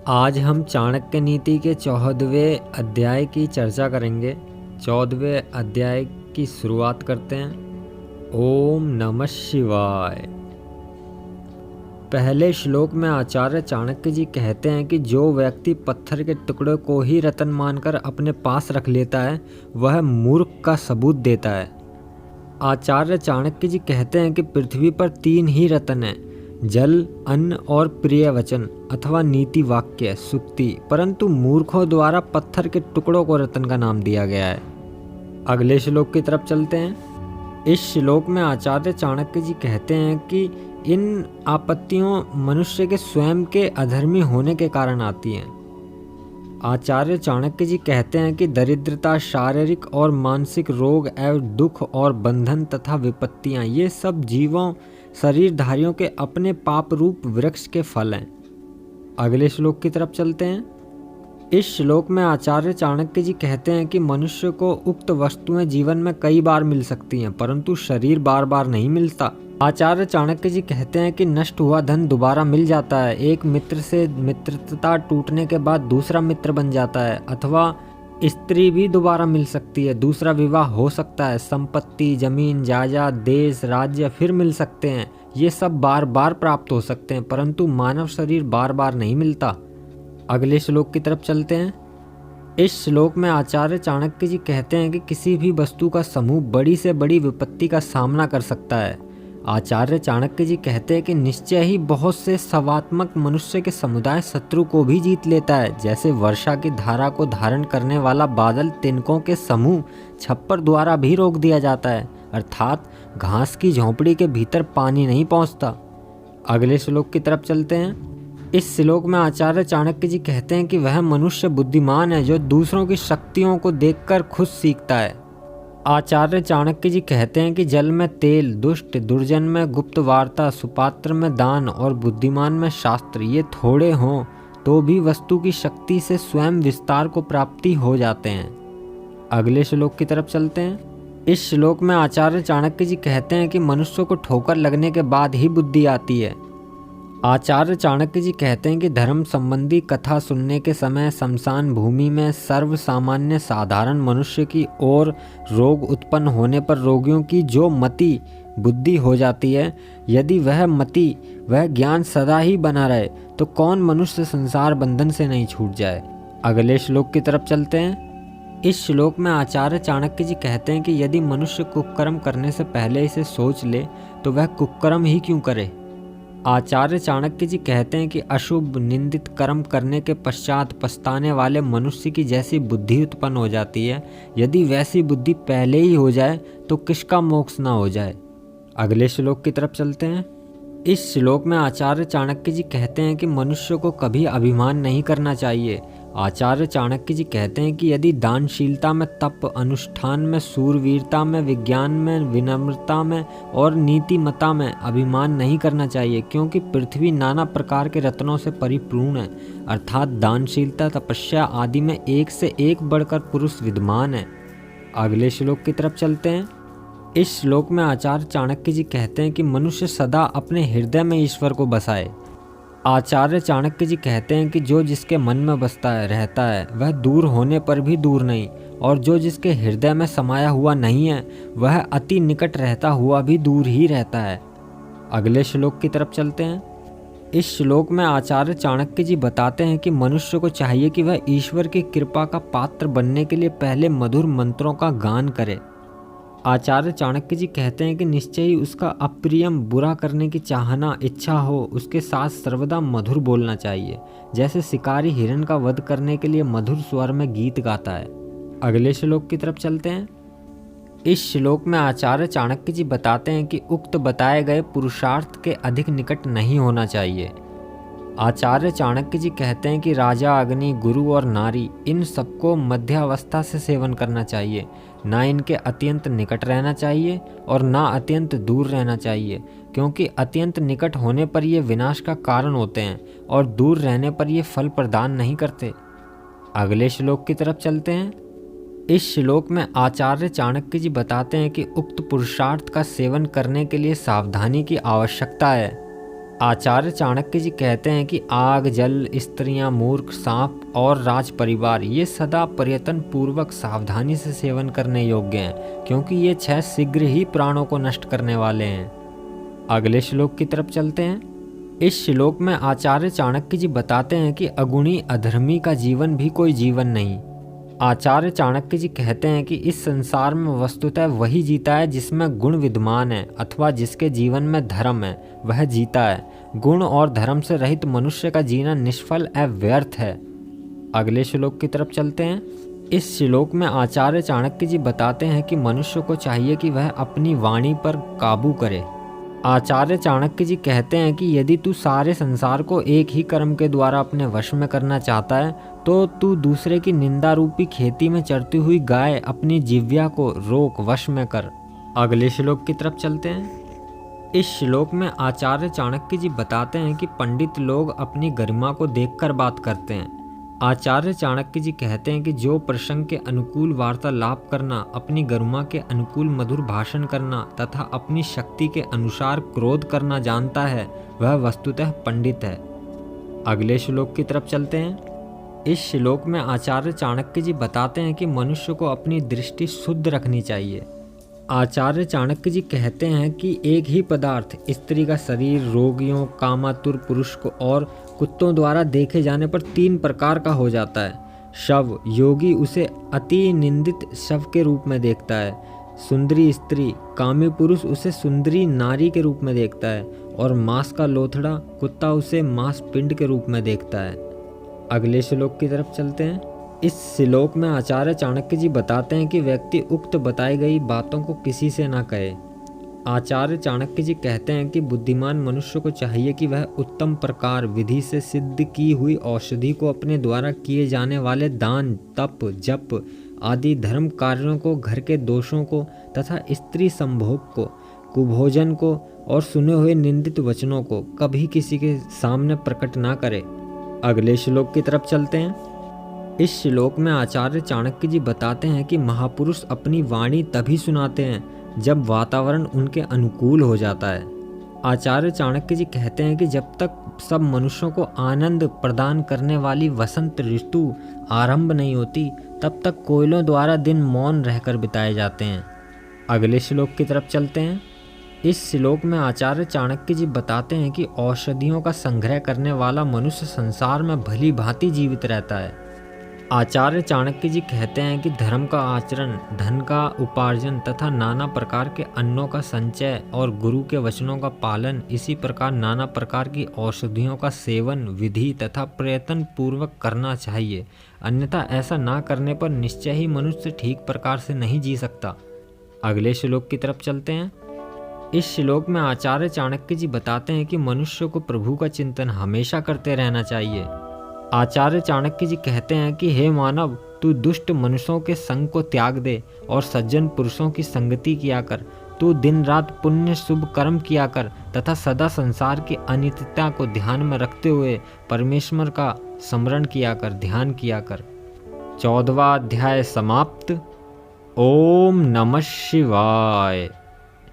आज हम चाणक्य नीति के 14वें अध्याय की चर्चा करेंगे। 14वें अध्याय की शुरुआत करते हैं। ओम नमः शिवाय। पहले श्लोक में आचार्य चाणक्य जी कहते हैं कि जो व्यक्ति पत्थर के टुकड़े को ही रत्न मानकर अपने पास रख लेता है वह मूर्ख का सबूत देता है। आचार्य चाणक्य जी कहते हैं कि पृथ्वी पर 3 ही रत्न हैं, जल, अन्न और प्रिय वचन अथवा नीति वाक्य सुक्ति, परंतु मूर्खों द्वारा पत्थर के टुकड़ों को रत्न का नाम दिया गया है। अगले श्लोक की तरफ चलते हैं। इस श्लोक में आचार्य चाणक्य जी कहते हैं कि इन आपत्तियों मनुष्य के स्वयं के अधर्मी होने के कारण आती हैं। आचार्य चाणक्य जी कहते हैं कि दरिद्रता, शारीरिक और मानसिक रोग एवं दुख और बंधन तथा विपत्तियां, ये सब जीवों शरीरधारियों के अपने पाप रूप वृक्ष के फल हैं। अगले श्लोक की तरफ चलते हैं। इस श्लोक में आचार्य चाणक्य जी कहते हैं कि मनुष्य को उक्त वस्तुएं जीवन में कई बार मिल सकती हैं, परंतु शरीर बार बार नहीं मिलता। आचार्य चाणक्य जी कहते हैं कि नष्ट हुआ धन दोबारा मिल जाता है। एक मित्र से मित्रता टूटने के बाद दूसरा मित्र बन जाता है, अथवा स्त्री भी दोबारा मिल सकती है, दूसरा विवाह हो सकता है, संपत्ति, जमीन, जायदाद, देश, राज्य फिर मिल सकते हैं। ये सब बार बार प्राप्त हो सकते हैं, परंतु मानव शरीर बार बार नहीं मिलता। अगले श्लोक की तरफ चलते हैं। इस श्लोक में आचार्य चाणक्य जी कहते हैं कि किसी भी वस्तु का समूह बड़ी से बड़ी विपत्ति का सामना कर सकता है। आचार्य चाणक्य जी कहते हैं कि निश्चय ही बहुत से सवात्मक मनुष्य के समुदाय शत्रु को भी जीत लेता है, जैसे वर्षा की धारा को धारण करने वाला बादल तिनकों के समूह छप्पर द्वारा भी रोक दिया जाता है, अर्थात घास की झोंपड़ी के भीतर पानी नहीं पहुंचता। अगले श्लोक की तरफ चलते हैं। इस श्लोक में आचार्य चाणक्य जी कहते हैं कि वह मनुष्य बुद्धिमान है जो दूसरों की शक्तियों को देखकर खुद सीखता है। आचार्य चाणक्य जी कहते हैं कि जल में तेल, दुष्ट दुर्जन में गुप्त वार्ता, सुपात्र में दान और बुद्धिमान में शास्त्र, ये थोड़े हों तो भी वस्तु की शक्ति से स्वयं विस्तार को प्राप्ति हो जाते हैं। अगले श्लोक की तरफ चलते हैं। इस श्लोक में आचार्य चाणक्य जी कहते हैं कि मनुष्य को ठोकर लगने के बाद ही बुद्धि आती है। आचार्य चाणक्य जी कहते हैं कि धर्म संबंधी कथा सुनने के समय शमशान भूमि में सर्व सामान्य साधारण मनुष्य की ओर रोग उत्पन्न होने पर रोगियों की जो मति बुद्धि हो जाती है, यदि वह मति वह ज्ञान सदा ही बना रहे तो कौन मनुष्य संसार बंधन से नहीं छूट जाए। अगले श्लोक की तरफ चलते हैं। इस श्लोक में आचार्य चाणक्य जी कहते हैं कि यदि मनुष्य कुकर्म करने से पहले इसे सोच ले तो वह कुकर्म ही क्यों करे। आचार्य चाणक्य जी कहते हैं कि अशुभ निंदित कर्म करने के पश्चात पछताने वाले मनुष्य की जैसी बुद्धि उत्पन्न हो जाती है, यदि वैसी बुद्धि पहले ही हो जाए तो किसका मोक्ष ना हो जाए। अगले श्लोक की तरफ चलते हैं। इस श्लोक में आचार्य चाणक्य जी कहते हैं कि मनुष्य को कभी अभिमान नहीं करना चाहिए। आचार्य चाणक्य जी कहते हैं कि यदि दानशीलता में, तप, अनुष्ठान में, सूरवीरता में, विज्ञान में, विनम्रता में और नीतिमत्ता में अभिमान नहीं करना चाहिए, क्योंकि पृथ्वी नाना प्रकार के रत्नों से परिपूर्ण है, अर्थात दानशीलता, तपस्या आदि में एक से एक बढ़कर पुरुष विद्यमान है। अगले श्लोक की तरफ चलते हैं। इस श्लोक में आचार्य चाणक्य जी कहते हैं कि मनुष्य सदा अपने हृदय में ईश्वर को बसाए। आचार्य चाणक्य जी कहते हैं कि जो जिसके मन में बसता है रहता है, वह दूर होने पर भी दूर नहीं, और जो जिसके हृदय में समाया हुआ नहीं है वह अति निकट रहता हुआ भी दूर ही रहता है। अगले श्लोक की तरफ चलते हैं। इस श्लोक में आचार्य चाणक्य जी बताते हैं कि मनुष्य को चाहिए कि वह ईश्वर की कृपा का पात्र बनने के लिए पहले मधुर मंत्रों का गान करे। आचार्य चाणक्य जी कहते हैं कि निश्चय ही उसका अप्रियम बुरा करने की चाहना इच्छा हो, उसके साथ सर्वदा मधुर बोलना चाहिए, जैसे शिकारी हिरण का वध करने के लिए मधुर स्वर में गीत गाता है। अगले श्लोक की तरफ चलते हैं। इस श्लोक में आचार्य चाणक्य जी बताते हैं कि उक्त बताए गए पुरुषार्थ के अधिक निकट नहीं होना चाहिए। आचार्य चाणक्य जी कहते हैं कि राजा, अग्नि, गुरु और नारी, इन सबको मध्यावस्था से सेवन करना चाहिए, ना इनके अत्यंत निकट रहना चाहिए और ना अत्यंत दूर रहना चाहिए, क्योंकि अत्यंत निकट होने पर ये विनाश का कारण होते हैं और दूर रहने पर ये फल प्रदान नहीं करते। अगले श्लोक की तरफ चलते हैं। इस श्लोक में आचार्य चाणक्य जी बताते हैं कि उक्त पुरुषार्थ का सेवन करने के लिए सावधानी की आवश्यकता है। आचार्य चाणक्य जी कहते हैं कि आग, जल, स्त्रियां, मूर्ख, सांप और राज परिवार ये सदा प्रयत्न पूर्वक सावधानी से सेवन करने योग्य हैं, क्योंकि ये 6 शीघ्र ही प्राणों को नष्ट करने वाले हैं। अगले श्लोक की तरफ चलते हैं। इस श्लोक में आचार्य चाणक्य जी बताते हैं कि अगुणी अधर्मी का जीवन भी कोई जीवन नहीं। आचार्य चाणक्य जी कहते हैं कि इस संसार में वस्तुतः वही जीता है जिसमें गुण विद्यमान है, अथवा जिसके जीवन में धर्म है वह जीता है। गुण और धर्म से रहित मनुष्य का जीना निष्फल एवं व्यर्थ है। अगले श्लोक की तरफ चलते हैं। इस श्लोक में आचार्य चाणक्य जी बताते हैं कि मनुष्य को चाहिए कि वह अपनी वाणी पर काबू करे। आचार्य चाणक्य जी कहते हैं कि यदि तू सारे संसार को एक ही कर्म के द्वारा अपने वश में करना चाहता है तो तू दूसरे की निंदा रूपी खेती में चरती हुई गाय अपनी जिह्वा को रोक, वश में कर। अगले श्लोक की तरफ चलते हैं। इस श्लोक में आचार्य चाणक्य जी बताते हैं कि पंडित लोग अपनी गरिमा को देखकर बात करते हैं। आचार्य चाणक्य जी कहते हैं कि जो प्रसंग के अनुकूल वार्तालाप करना, अपनी गरिमा के अनुकूल मधुर भाषण करना तथा अपनी शक्ति के अनुसार क्रोध करना जानता है वह वस्तुतः पंडित है। अगले श्लोक की तरफ चलते हैं। इस श्लोक में आचार्य चाणक्य जी बताते हैं कि मनुष्य को अपनी दृष्टि शुद्ध रखनी चाहिए। आचार्य चाणक्य जी कहते हैं कि एक ही पदार्थ स्त्री का शरीर रोगियों, कामातुर पुरुष को और कुत्तों द्वारा देखे जाने पर 3 प्रकार का हो जाता है। शव, योगी उसे अति निंदित शव के रूप में देखता है। सुंदरी स्त्री, कामी पुरुष उसे सुंदरी नारी के रूप में देखता है। और मांस का लोथड़ा कुत्ता उसे मांस पिंड के रूप में देखता है। अगले श्लोक की तरफ चलते हैं। इस श्लोक में आचार्य चाणक्य जी बताते हैं कि व्यक्ति उक्त बताई गई बातों को किसी से ना कहे। आचार्य चाणक्य जी कहते हैं कि बुद्धिमान मनुष्य को चाहिए कि वह उत्तम प्रकार विधि से सिद्ध की हुई औषधि को अपने द्वारा किए जाने वाले दान, तप, जप आदि धर्म कार्यों को, घर के दोषों को तथा स्त्री संभोग को, कुभोजन को और सुने हुए निंदित वचनों को कभी किसी के सामने प्रकट ना करे। अगले श्लोक की तरफ चलते हैं। इस श्लोक में आचार्य चाणक्य जी बताते हैं कि महापुरुष अपनी वाणी तभी सुनाते हैं जब वातावरण उनके अनुकूल हो जाता है। आचार्य चाणक्य जी कहते हैं कि जब तक सब मनुष्यों को आनंद प्रदान करने वाली वसंत ऋतु आरंभ नहीं होती तब तक कोयलों द्वारा दिन मौन रहकर बिताए जाते हैं। अगले श्लोक की तरफ चलते हैं। इस श्लोक में आचार्य चाणक्य जी बताते हैं कि औषधियों का संग्रह करने वाला मनुष्य संसार में भली भांति जीवित रहता है। आचार्य चाणक्य जी कहते हैं कि धर्म का आचरण, धन का उपार्जन तथा नाना प्रकार के अन्नों का संचय और गुरु के वचनों का पालन, इसी प्रकार नाना प्रकार की औषधियों का सेवन विधि तथा प्रयत्न पूर्वक करना चाहिए। अन्यथा ऐसा ना करने पर निश्चय ही मनुष्य ठीक प्रकार से नहीं जी सकता। अगले श्लोक की तरफ चलते हैं। इस श्लोक में आचार्य चाणक्य जी बताते हैं कि मनुष्य को प्रभु का चिंतन हमेशा करते रहना चाहिए। आचार्य चाणक्य जी कहते हैं कि हे मानव, तू दुष्ट मनुष्यों के संग को त्याग दे और सज्जन पुरुषों की संगति किया कर। तू दिन रात पुण्य शुभ कर्म किया कर तथा सदा संसार की अनित्यता को ध्यान में रखते हुए परमेश्वर का स्मरण किया कर, ध्यान किया कर। 14वां अध्याय समाप्त। ओम नमः शिवाय।